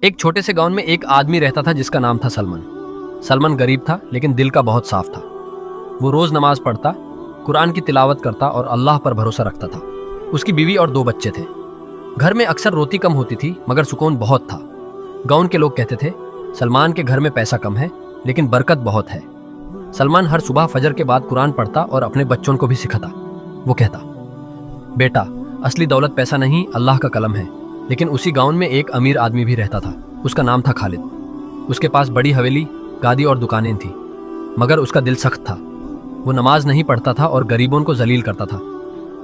एक छोटे से गांव में एक आदमी रहता था जिसका नाम था सलमान। सलमान गरीब था लेकिन दिल का बहुत साफ था। वो रोज नमाज पढ़ता, कुरान की तिलावत करता और अल्लाह पर भरोसा रखता था। उसकी बीवी और 2 बच्चे थे। घर में अक्सर रोटी कम होती थी मगर सुकून बहुत था। गांव के लोग कहते थे सलमान के घर में पैसा कम है लेकिन बरकत बहुत है। सलमान हर सुबह फजर के बाद कुरान पढ़ता और अपने बच्चों को भी सिखाता। वो कहता, बेटा असली दौलत पैसा नहीं अल्लाह का कलम है। लेकिन उसी गांव में एक अमीर आदमी भी रहता था। उसका नाम था खालिद। उसके पास बड़ी हवेली, गाड़ी और दुकानें थी मगर उसका दिल सख्त था। वो नमाज नहीं पढ़ता था और गरीबों को जलील करता था।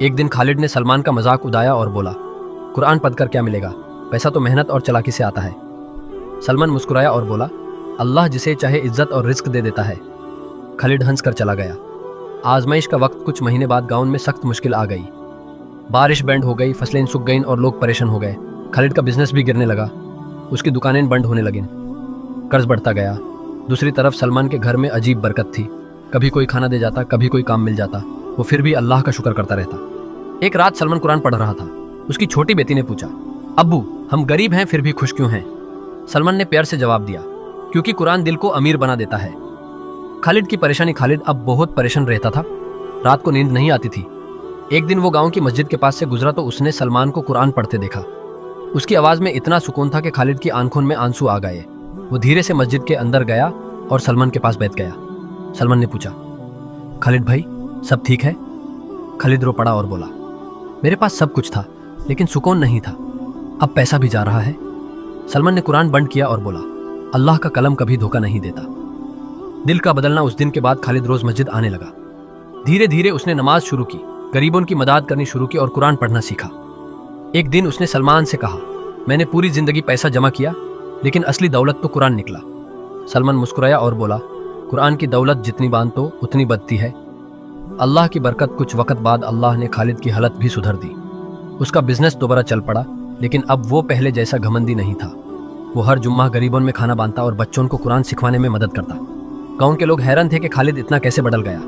एक दिन खालिद ने सलमान का मजाक उड़ाया और बोला, कुरान पढ़कर क्या मिलेगा, पैसा तो मेहनत और चालाकी से आता है। सलमान मुस्कुराया और बोला, अल्लाह जिसे चाहे इज्जत और रिस्क दे देता है। खालिद हंस कर चला गया। आजमाइश का वक्त कुछ महीने बाद गांव में सख्त मुश्किल आ गई। बारिश बैंड हो गई, फसलें सूख गईं और लोग परेशान हो गए। खालिद का बिजनेस भी गिरने लगा। उसकी दुकानें बंद होने लगीं, कर्ज बढ़ता गया। दूसरी तरफ सलमान के घर में अजीब बरकत थी। कभी कोई खाना दे जाता, कभी कोई काम मिल जाता। वो फिर भी अल्लाह का शुक्र करता रहता। एक रात सलमान कुरान पढ़ रहा था। उसकी छोटी बेटी ने पूछा, अब्बू हम गरीब हैं फिर भी खुश क्यों हैं? सलमान ने प्यार से जवाब दिया, क्योंकि कुरान दिल को अमीर बना देता है। खालिद की परेशानी, खालिद अब बहुत परेशान रहता था। रात को नींद नहीं आती थी। एक दिन वो गांव की मस्जिद के पास से गुजरा तो उसने सलमान को कुरान पढ़ते देखा। उसकी आवाज में इतना सुकून था कि खालिद की आंखों में आंसू आ गए। वो धीरे से मस्जिद के अंदर गया और सलमान के पास बैठ गया। सलमान ने पूछा, खालिद भाई सब ठीक है? खालिद रो पड़ा और बोला, मेरे पास सब कुछ था लेकिन सुकून नहीं था। अब पैसा भी जा रहा है। सलमान ने कुरान बंद किया और बोला, अल्लाह का कलम कभी धोखा नहीं देता। दिल का बदलना। उस दिन के बाद खालिद रोज मस्जिद आने लगा। धीरे धीरे उसने नमाज शुरू की, गरीबों की मदद करनी शुरू की और कुरान पढ़ना सीखा। एक दिन उसने सलमान से कहा, मैंने पूरी जिंदगी पैसा जमा किया लेकिन असली दौलत तो कुरान निकला। सलमान मुस्कुराया और बोला, कुरान की दौलत जितनी बांधो उतनी बढ़ती है। अल्लाह की बरकत। कुछ वक्त बाद अल्लाह ने खालिद की हालत भी सुधर दी। उसका बिजनेस दोबारा चल पड़ा लेकिन अब वो पहले जैसा घमंडी नहीं था। वो हर जुम्मा गरीबों में खाना बांधता और बच्चों को कुरान सिखवाने में मदद करता। गांव के लोग हैरान थे कि खालिद इतना कैसे बदल गया।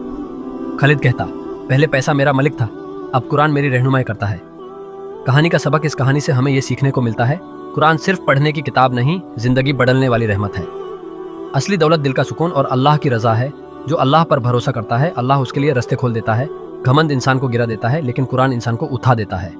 खालिद कहता, पहले पैसा मेरा मालिक था, अब कुरान मेरी रहनुमाई करता है। कहानी का सबक, इस कहानी से हमें यह सीखने को मिलता है, कुरान सिर्फ पढ़ने की किताब नहीं, जिंदगी बदलने वाली रहमत है। असली दौलत दिल का सुकून और अल्लाह की रजा है। जो अल्लाह पर भरोसा करता है, अल्लाह उसके लिए रास्ते खोल देता है। घमंड इंसान को गिरा देता है लेकिन कुरान इंसान को उठा देता है।